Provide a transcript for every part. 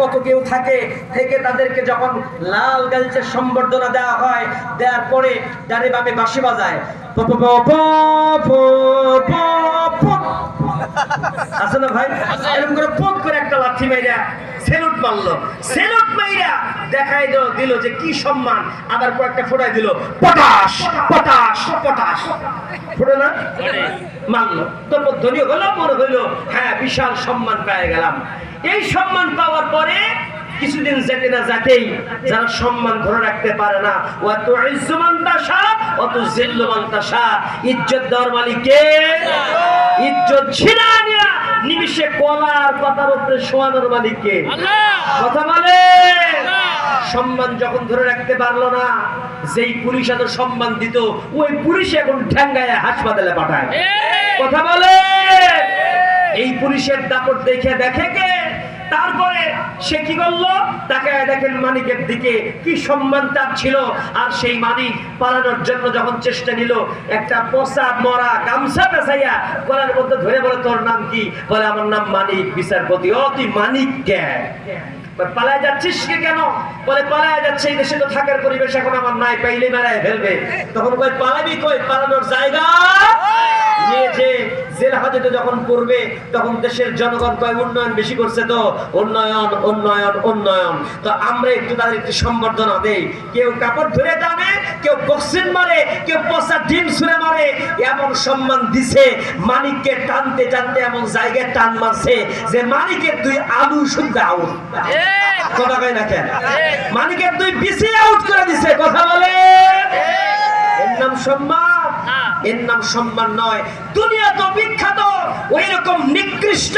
কত কেউ থাকে থেকে তাদেরকে যখন লাল গালিচার সম্বর্ধনা দেওয়া হয়, দেওয়ার পরে ডানে বামে বাঁশি বাজায়, আছে না ভাই? এরকম করে পোক করে একটা লাঠি মাইরা সেলুট মারলো, সেলুট মাইরা দেখাই দিল যে কি সম্মান, আবার কয়েকটা ফোটাই দিল, পটাশ পটাশ পটাশ, ফোটে না মারলো, তারপর ধ্বনি হলো, মনে হইলো হ্যাঁ বিশাল সম্মান পেয়ে গেলাম। এই সম্মান পাওয়ার পরে কিছুদিন যেতে না যেতেই যারা সম্মান ধরে রাখতে পারে না, অত ইজ্জমান তাশা অত জিল্লমান তাশা, ইজ্জত দেওয়ার মালিক কে? ইজ্জত ছিনা নিয়া নিমিষে কলার পাতার উপরে শোয়ানোর মালিক কে? কথা বলে। সম্মান যখন ধরে রাখতে পারলো না, যেই পুলিশ এত সম্মান দিত ওই পুলিশ এখন ঠ্যাঙ্গায় হাসপাতালে পাঠায়। কথা বলে। এই পুলিশের দাপট দেখে কে? তারপরে সে কি করলো? তাকে দেখেন মানিকের দিকে, কি সম্মান তার ছিল। আর সেই মানিক পালানোর জন্য যখন চেষ্টা নিল, একটা পচা মরা গামছা পেঁচাইয়া গলার মধ্যে ধরে বলে তোর নাম কি? বলে আমার নাম মানিক বিচারপতি। ও তুই মানিক কে? পালায় যাচ্ছিস কেন? বলে পালায় যাচ্ছে, এই দেশে তো থাকার পরিবেশ এখন আমার নাই, পাইলে মেলায় ফেলবে। তখন কই পালাবি কই? পালানোর জায়গা নিয়ে যে জেল হাজতে যখন পড়বে তখন দেশের জনগণ কয় উন্নয়ন বেশি করছে, তো উন্নয়ন উন্নয়ন উন্নয়ন। তো আমরা একটু তাদের একটু সম্বর্ধনা দেই। কেউ কাপড় ধরে টানে, কেউ বক্সিং মারে, কেউ পচা ডিম ছুঁড়ে মারে। এমন সম্মান দিছে, মানিককে টানতে টানতে এমন জায়গায় টান মারছে যে মানিকের দুই আলু শুদ্ধ আউট। কথা কয় না কেন? মানিকের দুই বিসি আউট করে দিছে। কথা বলে। এর নাম সম্মান? এর নাম সম্মান নয়। দুনিয়া তো বিখ্যাত ওই রকম নিকৃষ্ট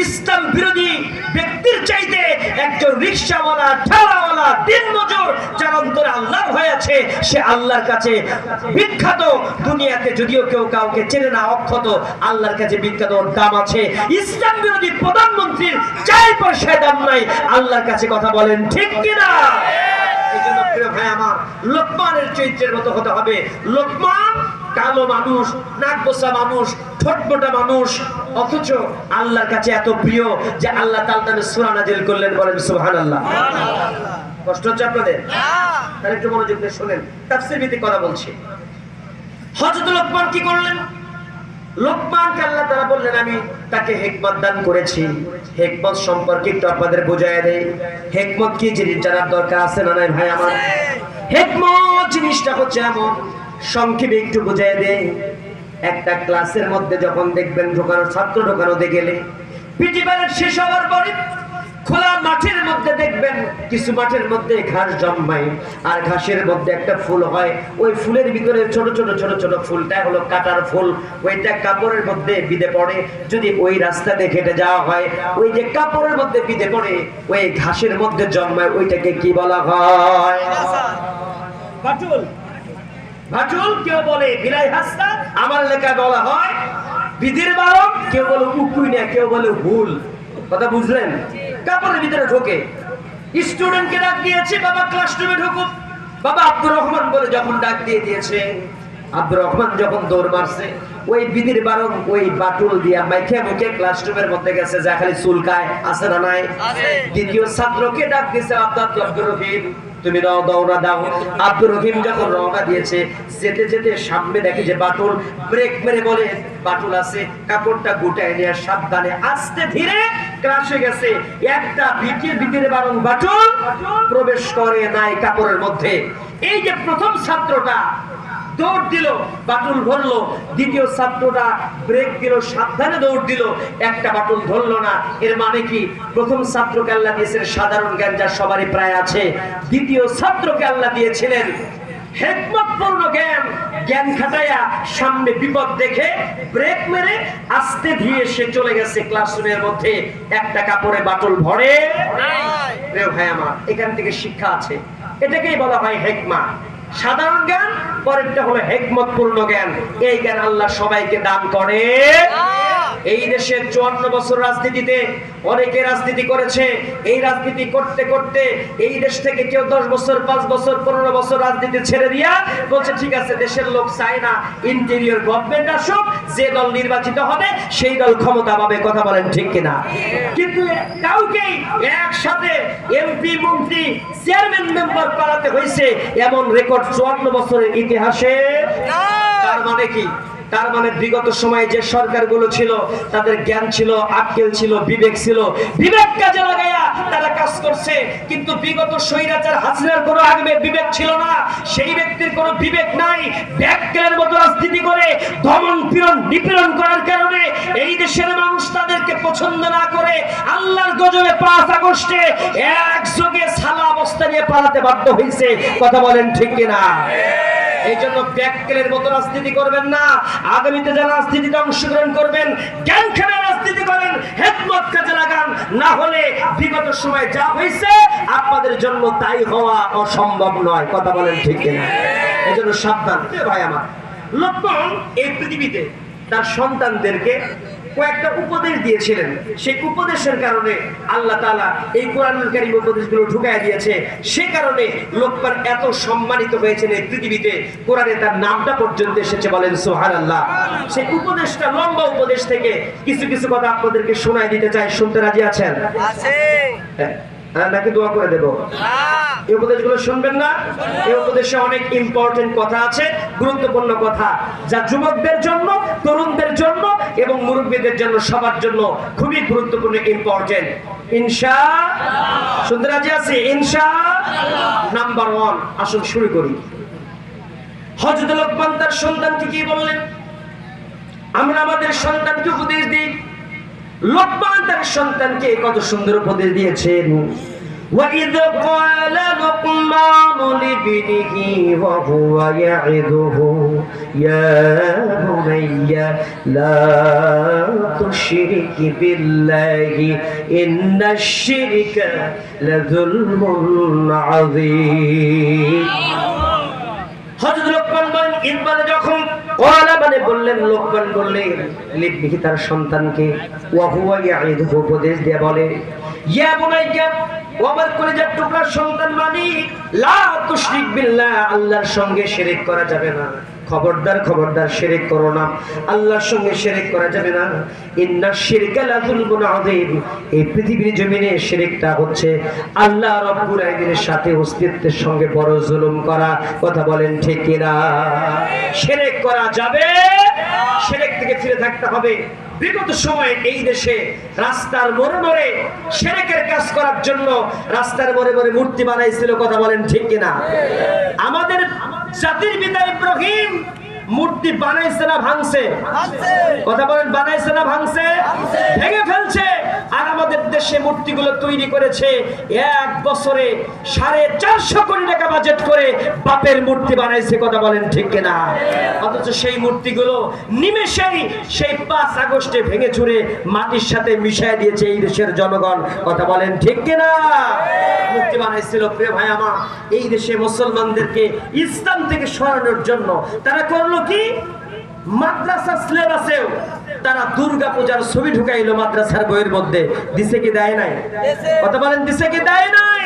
ইসলাম বিরোধী ব্যক্তির চাইতে একজন রিকশাওয়ালা, ঠেলাওয়ালা, দিনমজুর যার অন্তরে আল্লাহর ভয় আছে, সে আল্লাহর কাছে বিখ্যাত। দুনিয়াতে যদিও কেউ কাউকে চেনে না, অক্ষত, আল্লাহর কাছে বিখ্যাত, ওর দাম আছে। ইসলাম বিরোধী প্রধানমন্ত্রীর 4 পয়সায় দাম নাই আল্লাহর কাছে। কথা বলেন ঠিক কিনা? ভাই আমার, লোকমানের চরিত্রের মতো হতে হবে। লোকমান কালো মানুষ, নাক বোসা মানুষ, ঠোঁটমোটা মানুষ, অথচ আল্লাহর কাছে এত প্রিয় যে আল্লাহ তাআলা তার সূরা নাযিল করলেন। বলেন সুবহানাল্লাহ। কষ্ট হচ্ছে আপনাদের? তাহলে একটু মনোযোগ দিয়ে শুনেন, তাফসীর ভিত্তিক কথা বলছি। হযরত লোকমান কি করলেন? লোকমানকে আল্লাহ তাআলা বললেন আমি তাকে হিকমত দান করেছি। হিকমত সম্পর্কে একটু আপনাদের বোঝায় দেই। হিকমত কি জিনিস জানার দরকার আছে না নাই ভাই আমার? হিকমত জিনিসটা হচ্ছে এমন, সংক্ষেপে একটু বোঝায় দেই। একটা ক্লাসের মধ্যে যখন দেখবেন ছাত্র ঢোকানোতে গেলে, পিটি প্যারেড শেষ হওয়ার পরে খোলা মাঠের মধ্যে দেখবেন কিছু মাঠের মধ্যে ঘাস জন্মায়, আর ঘাসের মধ্যে একটা ফুল হয়। ওই ফুলের ভিতরে ছোট ছোট ছোট ছোট ফুলটা হলো কাটার ফুল। ওইটা কাপড়ের মধ্যে বিঁধে পড়ে। যদি ওই রাস্তা দিয়ে হেঁটে যাওয়া হয়, ওই যে কাপড়ের মধ্যে বিঁধে পড়ে ওই ঘাসের মধ্যে জন্মায়, ওইটাকে কি বলা হয়? ভাটুল। ভাটুল কেউ বলে বিলাই হাসনা, আমার লেখা বলা হয় বিধির বারক, কেউ বলে উকুইনা, কেউ বলে হুল। কথা বুঝলেন? কাপড়ের ভিতরে ঢোকে। স্টুডেন্টকে ডাক দিয়েছে, বাবা ক্লাসরুমে ঢুকুক। বাবা আব্দুর রহমান বলে যখন ডাক দিয়েছে, আব্দুর রহমান যখন দৌড় মারছে, ওই বিধির বারণ ওই বাটুল দিয়া মাইখে মুখে ক্লাসরুমের মধ্যে গেছে, যা খালি চুলকায়। আছে না নাই? দ্বিতীয় ছাত্রকে ডাক দিয়েছে, আব্দুর রহিম তুমি দৌড়া দাও। আব্দুর রহিম যখন রওনা দিয়েছে, যেতে যেতে সামনে দেখে যে বাটুল ব্রেক মেরে বলে বাটুল আছে, কাপড়টা গুটায় নিয়ে সাবধানে আস্তে ধীরে ক্লাসে গেছে। একটা ভিতরে বারণ বাটুল প্রবেশ করে নাই কাপড়ের মধ্যে। এই যে প্রথম ছাত্রটা দৌড় দিল, বাটুল ধরলো। দ্বিতীয় ছাত্রটা ব্রেক দিল, সাবধানে দৌড় দিল, একটা বাটুল ধরলো না। এর মানে কি? প্রথম ছাত্রকে আল্লাহ দিয়েছিলেন সাধারণ জ্ঞান, যা সবারই প্রায় আছে। দ্বিতীয় ছাত্রকে আল্লাহ দিয়েছিলেন হিকমতপূর্ণ জ্ঞান। জ্ঞান খাটাইয়া সামনে বিপদ দেখে ব্রেক মেরে আস্তে ধীরে সে চলে গেছে ক্লাসরুমের মধ্যে। একটা কাপড়ে বাটুল ভরে নাই। ভাই আমার, এখান থেকে শিক্ষা আছে। এটাকেই বলা হয় হিকমা। সাধারণ জ্ঞান, পরেরটা হলো হিকমতপূর্ণ জ্ঞান। এই জ্ঞান আল্লাহ সবাইকে দান করে এই দেশে 54 বছর রাজনীতিতে অনেকে রাজনীতি করেছে। এই রাজনীতি করতে করতে এই দেশ থেকে কেউ 10 বছর 5 বছর 15 বছর রাজনীতি ছেড়ে দিয়া বলছে ঠিক আছে দেশের লোক চায় না, ইন্টেরিয়র গভর্নমেন্ট আসুক, যে দল নির্বাচিত হবে সেই দল ক্ষমতা পাবে। কথা বলেন ঠিক কিনা? কিন্তু কাউকেই একসাথে এমপি মন্ত্রী চেয়ারম্যান মেম্বার পালাতে হয়েছে এমন রেকর্ড 54 বছরের ইতিহাসে। তার মানে কি? তার মানে বিগত সময়ে যে সরকারগুলো ছিল তাদের জ্ঞান ছিল, আক্কেল ছিল, বিবেক ছিল, বিবেক কাজে লাগায়া তারা কাজ করছে। কিন্তু বিগত স্বৈরাচার হাসিনার কোনো আগে বিবেক ছিল না, সেই ব্যক্তির কোনো বিবেক নাই। ব্যাককেলের মতো রাজনীতি করে দমন পীড়ন নিপীড়ন করার কারণে এই দেশের মানুষ তাদেরকে পছন্দ না করে আল্লাহর গজবে 5 আগস্টে একযোগে সালা অবস্থা নিয়ে পালাতে বাধ্য হয়েছে। কথা বলেন ঠিক কিনা? এই জন্য ব্যাককেলের মতো রাজনীতি করবেন না। আগামীতে যারা রাজনীতিতে অংশগ্রহণ করবেন জ্ঞান খেলে রাজনীতি করেন, হিকমত কাজে লাগান, না হলে বিগত সময় যা হয়েছে আপনাদের জন্য তাই হওয়া অসম্ভব নয়। কথা বলেন ঠিক কিনা? এই জন্য সাবধান ভাই আমার। লোকমান এই পৃথিবীতে তার সন্তানদেরকে কয়েকটা উপদেশ দিয়েছিলেন। সেই উপদেশের কারণে আল্লাহ তাআলা এই কোরআনুল কারীম উপদেশগুলো ঢুকায় দিয়েছে। সেই কারণে লোকমান এত সম্মানিত হয়েছেন এই পৃথিবীতে, কোরআনে তার নামটা পর্যন্ত এসেছে। বলেন সুবহানাল্লাহ। সেই উপদেশটা লম্বা উপদেশ থেকে কিছু কিছু কথা আপনাদেরকে শোনায় দিতে চাই। শুনতে রাজি আছেন? আছে। নাকি দোয়া করে দেব? এই উপদেশগুলো শুনবেন না? এই উপদেশে অনেক ইম্পর্টেন্ট কথা আছে, গুরুত্বপূর্ণ কথা, যা যুবকদের জন্য, তরুণদের জন্য এবং মুরব্বীদের জন্য, সবার জন্য খুবই গুরুত্বপূর্ণ, ইম্পর্টেন্ট। ইনশাআল্লাহ। শুনতে রাজি আছি? ইনশাআল্লাহ। নাম্বার 1, আসুন শুরু করি। হযরত লোকমান তার সন্তানকে কি বললেন? আমরা আমাদের সন্তানকে উপদেশ দিই। লোকমান তার সন্তানকে কত সুন্দর উপদেশ দিয়েছেন। وَإِذْ قَالَ لُقْمَانُ لِابْنِهِ وَهُوَ يَعِظُهُ يَا بُنَيَّ لَا تُشْرِكْ بِاللَّهِ إِنَّ الشِّرْكَ لَظُلْمٌ عَظِيمٌ। হযরত লোকমান বলেন, ইকবালে যখন ওয়ালা মানে বললেন, লোকমান বললেন লিবনিহি তার সন্তানকে, ওয়া হুয়া ইয়াইদুহু উপদেশ দিয়ে বলে, ইয়া বুনাইয়া ও আমার কলিজার টুকরা সন্তান, মানে লা তুশরিক বিল্লাহ, আল্লাহর সঙ্গে শিরক করা যাবে না। খবরদার খবরদার শিরক করো না, আল্লাহর সঙ্গে শিরক করা যাবে না। ইন্নাশ শিরকা লাযুলমুন আযীম, এই পৃথিবীর জমিনে শিরকটা হচ্ছে আল্লাহ রাব্বুল আলামিনের সাথে অস্তিত্বের সঙ্গে বড় জুলুম করা। কথা বলেন ঠিক কিনা? শিরক করা যাবে, শিরক থেকে ফিরে থাকতে হবে। বিগত সময়ে এই দেশে রাস্তার মোড়ে মোড়ে শিরকের কাজ করার জন্য রাস্তার মোড়ে মোড়ে মূর্তি বানাইছিল। কথা বলেন ঠিক কিনা? আমাদের জাতির পিতা ইব্রাহিম মূর্তি বানাইছে না ভাঙছে? কথা বলেন, বানাইছে না ভাঙছে? ভেঙে ফেলছে। আর আমাদের দেশে মূর্তিগুলো তৈরি করেছে এক বছরে 450 কোটি টাকা বাজেট করে বাপের মূর্তি বানাইছে। কথা বলেন ঠিক কিনা? অথচ সেই মূর্তিগুলো নিমেষেই সেই 5 আগস্টে ভেঙে চুরে মাটির সাথে মিশিয়ে দিয়েছে এই দেশের জনগণ। কথা বলেন ঠিক কিনা? মূর্তি বানাইছিল। প্রিয় ভাই আমার, এই দেশে মুসলমানদেরকে ইসলাম থেকে সরানোর জন্য তারা করলো কি? মাদ্রাসা সিলেবাসেও তারা দুর্গা পূজার ছবি ঢুকাইলো মাদ্রাসার বইয়ের মধ্যে। দিছে কি দেয় নাই? কথা বলেন, দিছে কি দেয় নাই?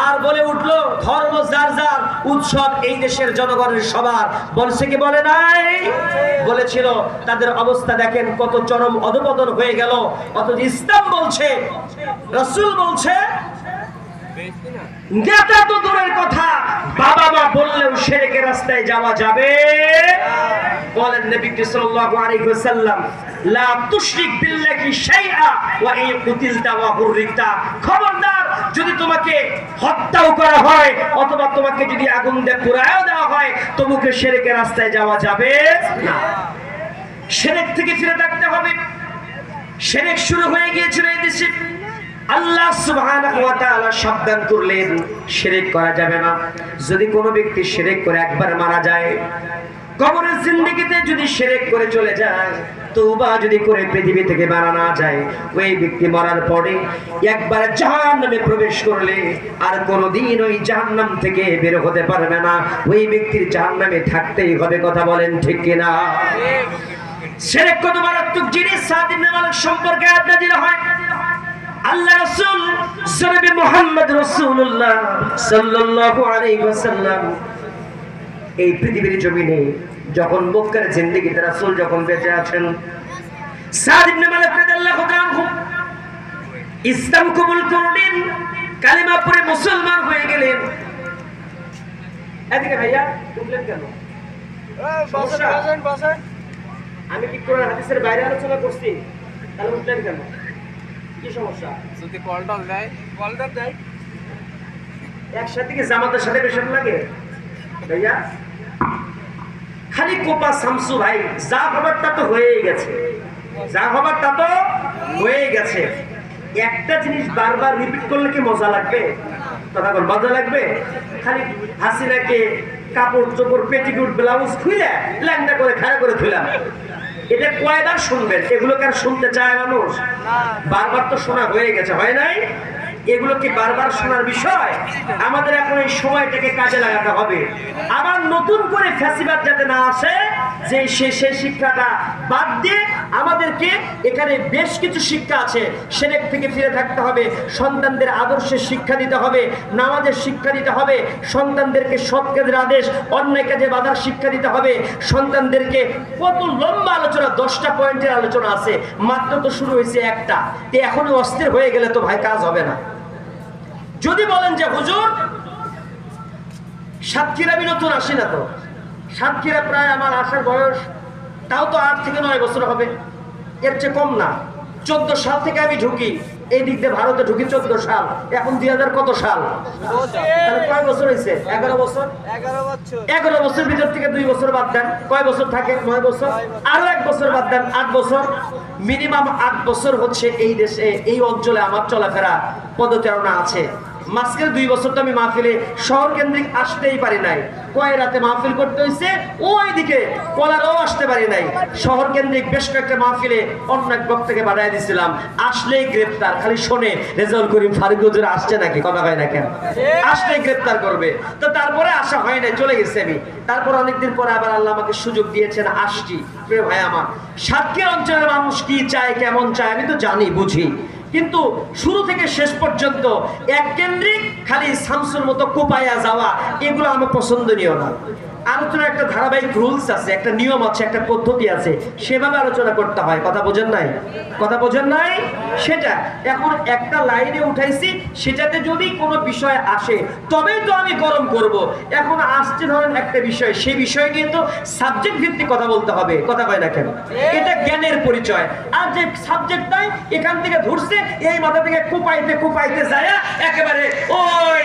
আর বলে উঠলো ধর্ম যার যার, উৎসব এই দেশের জনগণের সবার। বলছে কি বলে নাই? বলেছিল। তাদের অবস্থা দেখেন কত চরম অধপতন হয়ে গেল। অথচ ইসলাম বলছে, রাসূল বলছে, নেতা তো দূরের কথা, বাবা মা বললেও শিরকের রাস্তায় যাওয়া যাবে। বলেন নবী সাল্লাল্লাহু আলাইহি ওয়াসাল্লাম, লা তুশরিক বিল্লাহি শাইআ ওয়া ইন কুতিলতা ওয়া হুররিকতা, খবরদার যদি তোমাকে হত্যাও করা হয় অথবা তোমাকে যদি আগুন দিয়ে পুড়ায়ও দেওয়া হয়, তবুও শিরকের রাস্তায় যাওয়া যাবে না। শিরক থেকে ফিরে থাকতে হবে। শিরক শুরু হয়ে গিয়েছিল এই দেশে। আল্লাহ সুবহানাহু ওয়া তাআলা সাবধান করলেন, শিরক করা যাবে না। যদি কোনো ব্যক্তি শিরক করে একবার মারা যায়, কবরের জিন্দেগিতে যদি শিরক করে চলে যায়, তওবা যদি করে পৃথিবী থেকে মারা না যায়, ওই ব্যক্তি মরার পরে একবার জাহান্নামে প্রবেশ করলে আর কোনোদিন ওই জাহান্নাম থেকে বের হতে পারবে না। ওই ব্যক্তির জাহান্নামে থাকতেই হবে। কথা বলেন ঠিক কিনা? শিরক কত মারাত্মক জিনিস। সাদ ইবনে মালিক সম্পর্কে আয়াত নাযিল হয়। আল্লাহ রাসূল জনাবে মুহাম্মদ রাসূলুল্লাহ সাল্লাল্লাহু আলাইহি ওয়াসাল্লাম এই পৃথিবীর জমিনে যখন মক্কার জিন্দেগিতে রাসূল যখন বেঁচে আছেন, সাদ ইবনে মালিক রাদিয়াল্লাহু তাআলা ইসলাম কবুল করলেন, কালিমা পড়ে মুসলমান হয়ে গেলেন। এদিকে ভাইয়া উঠলেন কেন? আমি কি কোরআন হাদিসের বাইরে আলোচনা করছি? তাহলে উঠলেন কেন? কি সমস্যা? যদি কলটা দেয় একসাথে কি জামাতের সাথে বেশি লাগে ভাইয়া? খালি কোপা শামসু ভাই, যা হবার তা তো হয়েই গেছে, যা হবার তা তো হয়ে গেছে। একটা জিনিস বারবার রিপিট করলে কি মজা লাগবে? কথা বল, মজা লাগবে? খালি হাসিনাকে কাপড় চোপড় পেটিকুট ব্লাউজ খুলে ল্যাংটা করে খাড়া করে ধুলাম, এটা কয়বার শুনবেন? এগুলো কি আর শুনতে চায় মানুষ? বারবার তো শোনা হয়ে গেছে, হয় নাই? এগুলো কি বারবার শোনার বিষয়? আমাদের এখন এই সময়টাকে কাজে লাগাতে হবে। আবার নতুন করে ফ্যাসিবাদ যাতে না আসে, যে সেই শিক্ষাটা বাদ দিয়ে আমাদেরকে এখানে বেশ কিছু শিক্ষা আছে, সেদিক থেকে ফিরে থাকতে হবে। সন্তানদের আদর্শের শিক্ষা দিতে হবে, নামাজের শিক্ষা দিতে হবে, সন্তানদেরকে সৎ কাজের আদেশ, অন্যায় কাজে বাধার শিক্ষা দিতে হবে। সন্তানদেরকে কত লম্বা আলোচনা, 10টা পয়েন্টের আলোচনা আছে, মাত্র তো শুরু হয়েছে একটা। এখনই অস্থির হয়ে গেলে তো ভাই কাজ হবে না। যদি বলেন যে হুজুর সাতক্ষীরা আমি নতুন আসি না, তো সাতক্ষীরা প্রায় আমার আসার বয়স তাও তো 8 থেকে 9 বছর হবে, এর চেয়ে কম না। 14 সাল থেকে আমি ঢুকি এই দিক দিয়ে, ভারতে ঢুকি 14 সাল, এখন 2000 কত সাল? তাহলে কয় বছর হয়েছে? 11 বছর। 11 বছর ভিতর থেকে 2 বছর বাদ দেন, কয় বছর থাকে? 9 বছর। আরো 1 বছর বাদ দেন, 8 বছর। মিনিমাম 8 বছর হচ্ছে এই দেশে, এই অঞ্চলে আমার চলাফেরা পদচারণা আছে। মাঝখানে 2 বছর তো আমি মাহফিলে শহর কেন্দ্রিক আসতেই পারি নাই। কয় রাতে মাহফিল করতে হয়েছে, ওইদিকে কলারও আসতে পারি নাই। শহর কেন্দ্রিক বেশ কয়েকটা মাহফিলে অন্য এক বক্তাকে বাড়াই দিয়েছিলাম, আসলেই গ্রেপ্তার। খালি শোনে রেজাউল করিম ফারুক হুজুর আসছে নাকি, কথা হয় না কেন? আসলেই গ্রেপ্তার করবে। তো তারপরে আসা হয় নাই, চলে গেছে আমি। তারপর অনেকদিন পরে আবার আল্লাহ আমাকে সুযোগ দিয়েছেন, আসছি। প্রিয় ভাই আমার, সাতক্ষীরা অঞ্চলের মানুষ কি চায়, কেমন চায় আমি তো জানি, বুঝি। কিন্তু শুরু থেকে শেষ পর্যন্ত এক কেন্দ্রিক খালি শামসুর মতো কোপায়া যাওয়া, এগুলো আমার পছন্দনীয় না। আলোচনার একটা ধারাবাহিক রুলস আছে, একটা নিয়ম আছে, একটা পদ্ধতি আছে, সেভাবে আলোচনা করতে হয়। কথা বোঝেন নাই? কথা বোঝেন নাই? সেটা এখন একটা লাইনে উঠাইছি, সেটাতে যদি কোনো বিষয় আসে তবেই তো আমি গরম করব। এখন আসছে ধরেন একটা বিষয়, সেই বিষয়ে কিন্তু সাবজেক্ট ভিত্তিক কথা বলতে হবে, কথা কয় না কেন? এটা জ্ঞানের পরিচয়। আর যে সাবজেক্ট নাই, এখান থেকে ধরছে এই মাথা থেকে কুপাইতে কুপাইতে যায় একেবারে ওই